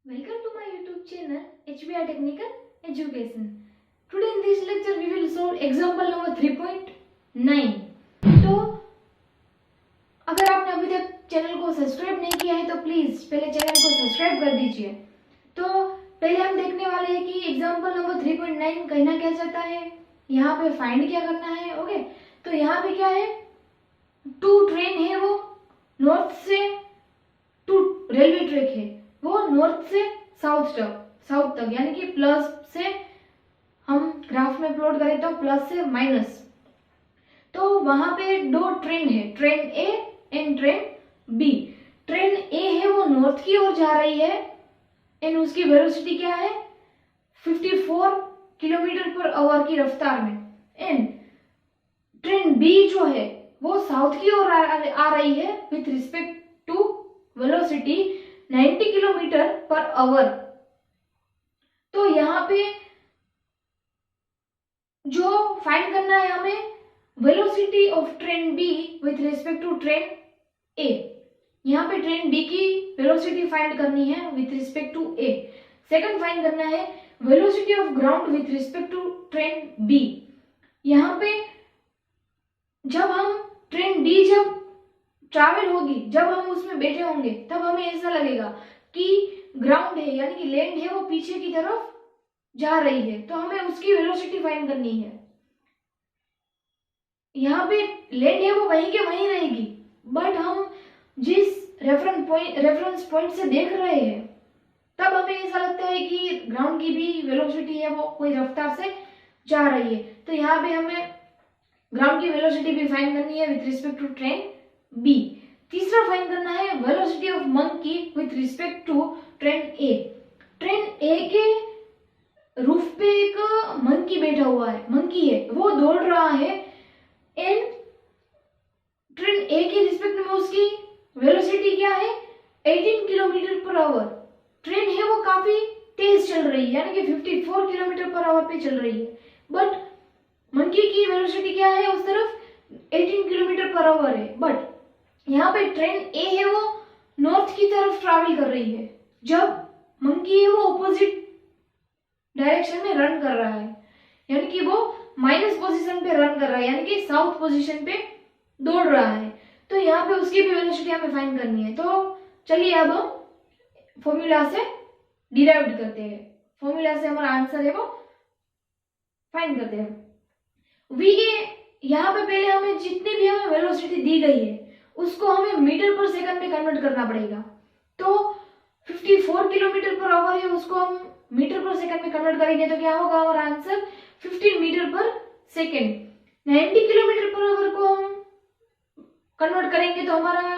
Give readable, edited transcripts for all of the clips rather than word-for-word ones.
Welcome to my YouTube channel HBR Technical Education. Today in this lecture we will solve example number 3.9. तो अगर आपने अभी तक channel को सब्सक्राइब नहीं किया है तो प्लीज पहले चैनल को सब्सक्राइब कर दीजिए। तो पहले हम देखने वाले हैं कि एग्जाम्पल नंबर 3.9 कहना क्या चाहता है, यहाँ पे फाइंड क्या करना है। ओके, तो यहाँ पे क्या है, टू ट्रेन है वो नॉर्थ से, टू रेलवे ट्रैक है वो नॉर्थ से साउथ तक यानी कि प्लस से हम ग्राफ में प्लॉट करें तो प्लस से माइनस। तो वहां पे दो ट्रेन है, train A and train B. Train A है वो नॉर्थ की ओर जा रही है एंड उसकी वेलोसिटी क्या है 54 किलोमीटर पर आवर की रफ्तार में। एंड ट्रेन बी जो है वो साउथ की ओर आ रही है with respect to velocity 90 kilometre per hour. तो यहाँ पे जो फाइंड करना है हमें velocity of train B with respect to train A. यहाँ पे ट्रेन बी की वेलोसिटी फाइंड करनी है with respect to A. Second find करना है velocity of ground with respect to train B. यहाँ पे जब हम ट्रेन बी जब ट्रैवल होगी, जब हम उसमें बैठे होंगे तब हमें ऐसा लगेगा कि ग्राउंड है यानी कि लैंड है वो पीछे की तरफ जा रही है, तो हमें उसकी वेलोसिटी फाइंड करनी है। यहाँ पे लैंड है वो वहीं के वहीं रहेगी, बट हम जिस रेफरेंस पॉइंट से देख रहे हैं तब हमें ऐसा लगता है कि ग्राउंड की भी वेलोसिटी है वो कोई रफ्तार से जा रही है। तो यहाँ पे हमें ग्राउंड की वेलोसिटी भी फाइंड करनी है with respect to train B. तीसरा फाइंड करना है velocity of monkey with respect to train A. Train A के रूफ पे एक मंकी बैठा हुआ है, मंकी है वो दौड़ रहा है एंड ट्रेन ए के रिस्पेक्ट में उसकी वेलोसिटी क्या है 18 किलोमीटर पर आवर। ट्रेन है वो काफी तेज चल रही है यानी कि 54 किलोमीटर पर आवर पे चल रही है, बट मंकी की वेलोसिटी क्या है उस तरफ 18 किलोमीटर पर आवर है। बट यहाँ पे ट्रेन ए है वो नॉर्थ की तरफ ट्रैवल कर रही है, जब मंकी है वो ऑपोजिट डायरेक्शन में रन कर रहा है यानी कि वो माइनस पोजीशन पे रन कर रहा है यानी कि साउथ पोजीशन पे दौड़ रहा है। तो यहाँ पे उसकी भी वेलोसिटी हमें फाइंड करनी है। तो चलिए अब हम फॉर्मूला से डिराइव करते हैं, फॉर्मूला से हमारा आंसर है वो फाइंड करते हैं। वी ए यहाँ पे पहले हमें जितनी भी हमें वेलोसिटी दी गई है उसको हमें मीटर पर सेकंड में कन्वर्ट करना पड़ेगा। तो 54 किलोमीटर पर आवर है उसको हम मीटर पर सेकंड में कन्वर्ट करेंगे तो क्या होगा हमारा answer 15 metre per second. 90 kilometre per hour को हम कन्वर्ट करेंगे तो हमारा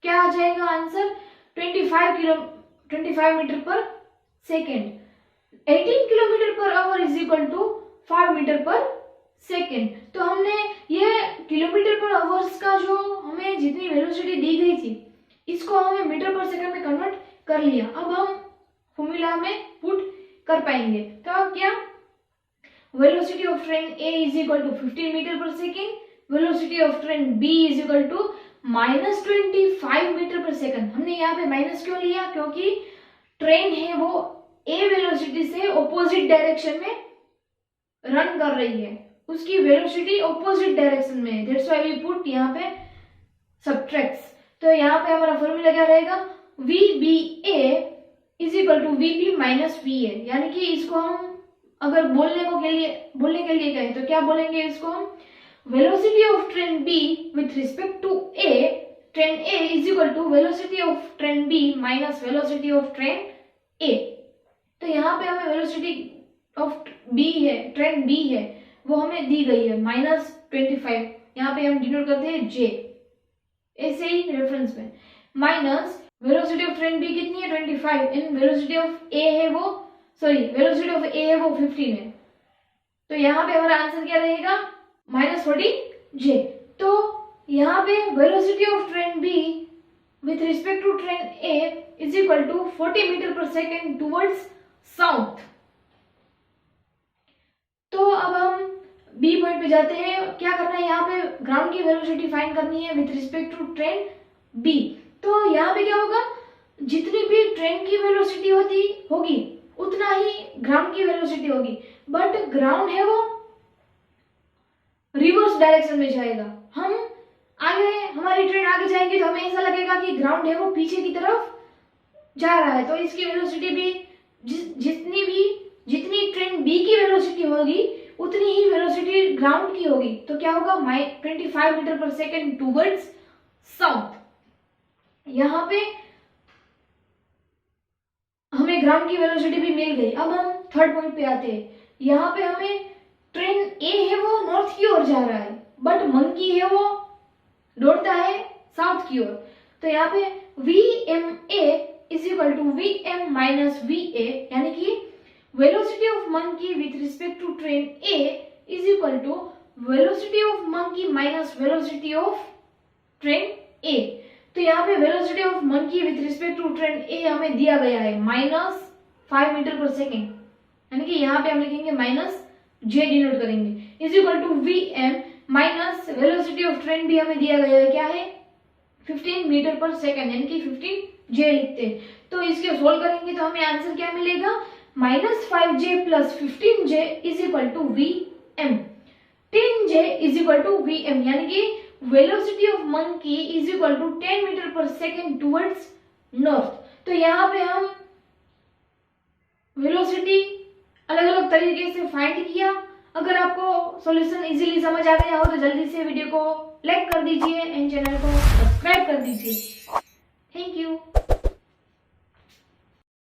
क्या आ जाएगा answer 25 metre per second. 18 kilometre per hour is equal to 5 metre per second. तो हमने ये किलोमीटर पर आवर्स का जो हमें जितनी वेलोसिटी दी गई थी इसको हमें मीटर पर सेकंड में कन्वर्ट कर लिया। अब हम फॉर्मूला में पुट कर पाएंगे। तो अब क्या, velocity of train A is equal to 15 metre per second, velocity of train B is equal to -25 metre per second. हमने यहाँ पे माइनस क्यों लिया, क्योंकि ट्रेन है वो ए वेलोसिटी से ऑपोजिट डायरेक्शन में रन कर रही है, उसकी वेलोसिटी ऑपोजिट डायरेक्शन में है, दैट्स व्हाई वी पुट यहाँ पे सब्ट्रैक्ट्स। तो यहाँ पे हमारा फॉर्मूला क्या रहेगा VBA is equal to VB minus VA, यानी कि इसको हम अगर बोलने के लिए कहें तो क्या बोलेंगे इसको हम, velocity of train B with respect to A, train A is equal to velocity of train B minus velocity of train A। तो यहाँ पे हमें वेलोसिटी ऑफ बी है, ट्रेन बी है वो हमें दी गई है -25, यहाँ पे हम डिनोट करते हैं J, ऐसे ही रेफरेंस में, minus velocity of train B कितनी है 25 एंड वेलोसिटी ऑफ ए है वो वेलोसिटी ऑफ ए है वो 15 है। तो यहाँ पे हमारा आंसर क्या रहेगा -40J। तो यहाँ पे velocity of train B with respect to train A is equal to 40 metre per second towards south. तो अब हम बी पॉइंट पे जाते हैं। क्या करना है, यहाँ पे ग्राउंड की वेलोसिटी फाइंड करनी है with respect to train B. तो यहाँ पे क्या होगा, जितनी भी ट्रेन की वेलोसिटी होगी उतना ही ग्राउंड की वेलोसिटी होगी, बट ग्राउंड है वो रिवर्स डायरेक्शन में जाएगा। हम आगे, हमारी ट्रेन आगे जाएगी तो हमें ऐसा लगेगा कि ग्राउंड है वो पीछे की तरफ जा रहा है, तो इसकी वेलोसिटी भी जितनी ट्रेन बी की वेलोसिटी होगी उतनी ही वेलोसिटी ग्राउंड की होगी। तो क्या होगा, 25 metre per second towards south. यहाँ पे हमें ग्राउंड की वेलोसिटी भी मिल गई। अब हम थर्ड पॉइंट पे आते हैं। यहाँ पे हमें ट्रेन ए है वो नॉर्थ की ओर जा रहा है, बट मंकी है वो दौड़ता है साउथ की ओर। तो यहाँ पे VMA is equal to VM minus VA, यानी कि velocity of monkey with respect to train A is equal to velocity of monkey minus velocity of train A। तो यहाँ पे velocity of monkey with respect to train A हमें दिया गया है -5 metre per second, यानी कि यहाँ पे हम लिखेंगे माइनस J डिनोट करेंगे, is equal to VM minus velocity of train भी हमें दिया गया है, क्या है 15 मीटर पर सेकेंड, यानी कि 15J लिखते हैं। तो इसके सोल्व करेंगे तो हमें आंसर क्या मिलेगा, -5J plus 15J is equal to VM। 10J is equal to VM, यानी कि velocity of monkey is equal to 10 metre per second towards north. तो यहाँ पे हम वेलोसिटी अलग अलग तरीके से फाइंड किया। अगर आपको सॉल्यूशन इजीली समझ आ गया हो तो जल्दी से वीडियो को लाइक कर दीजिए एंड चैनल को सब्सक्राइब कर दीजिए। Thank you.